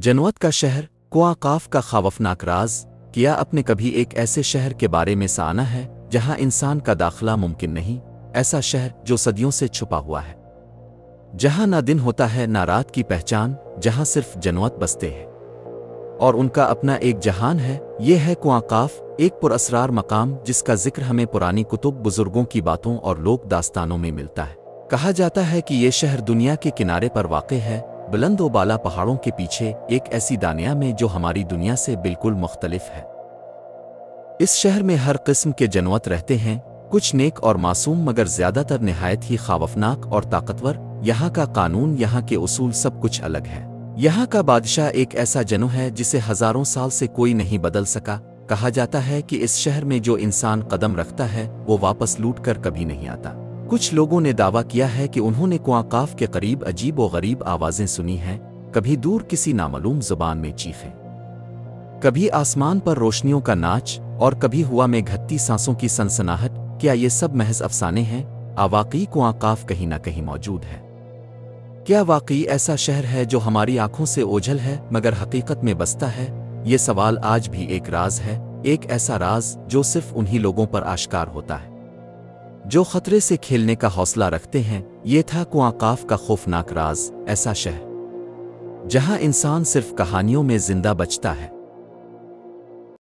جنوت کا شہر کنواں قاف کا خوفناک راز کیا اپنے کبھی ایک ایسے شہر کے بارے میں سنا ہے جہاں انسان کا داخلہ ممکن نہیں، ایسا شہر جو صدیوں سے چھپا ہوا ہے، جہاں نہ دن ہوتا ہے نہ رات کی پہچان، جہاں صرف جنوت بستے ہیں اور ان کا اپنا ایک جہان ہے۔ یہ ہے کنواں قاف، ایک پراسرار مقام جس کا ذکر ہمیں پرانی کتب، بزرگوں کی باتوں اور لوک داستانوں میں ملتا ہے۔ کہا جاتا ہے کہ یہ شہر دنیا کے کنارے پر واقع ہے، بلند و بالا پہاڑوں کے پیچھے ایک ایسی دنیا میں جو ہماری دنیا سے بالکل مختلف ہے۔ اس شہر میں ہر قسم کے جنوت رہتے ہیں، کچھ نیک اور معصوم مگر زیادہ تر نہایت ہی خوفناک اور طاقتور۔ یہاں کا قانون، یہاں کے اصول سب کچھ الگ ہے۔ یہاں کا بادشاہ ایک ایسا جنو ہے جسے ہزاروں سال سے کوئی نہیں بدل سکا۔ کہا جاتا ہے کہ اس شہر میں جو انسان قدم رکھتا ہے وہ واپس لوٹ کر کبھی نہیں آتا۔ کچھ لوگوں نے دعویٰ کیا ہے کہ انہوں نے کنواں قاف کے قریب عجیب و غریب آوازیں سنی ہیں، کبھی دور کسی نامعلوم زبان میں چیخیں، کبھی آسمان پر روشنیوں کا ناچ اور کبھی ہوا میں گھٹتی سانسوں کی سنسناہٹ۔ کیا یہ سب محض افسانے ہیں؟ واقعی کنواں قاف کہیں نہ کہیں موجود ہے؟ کیا واقعی ایسا شہر ہے جو ہماری آنکھوں سے اوجھل ہے مگر حقیقت میں بستا ہے؟ یہ سوال آج بھی ایک راز ہے، ایک ایسا راز جو صرف انہی لوگوں پر آشکار ہوتا ہے جو خطرے سے کھیلنے کا حوصلہ رکھتے ہیں۔ یہ تھا کنواں قاف کا خوفناک راز، ایسا شہر جہاں انسان صرف کہانیوں میں زندہ بچتا ہے۔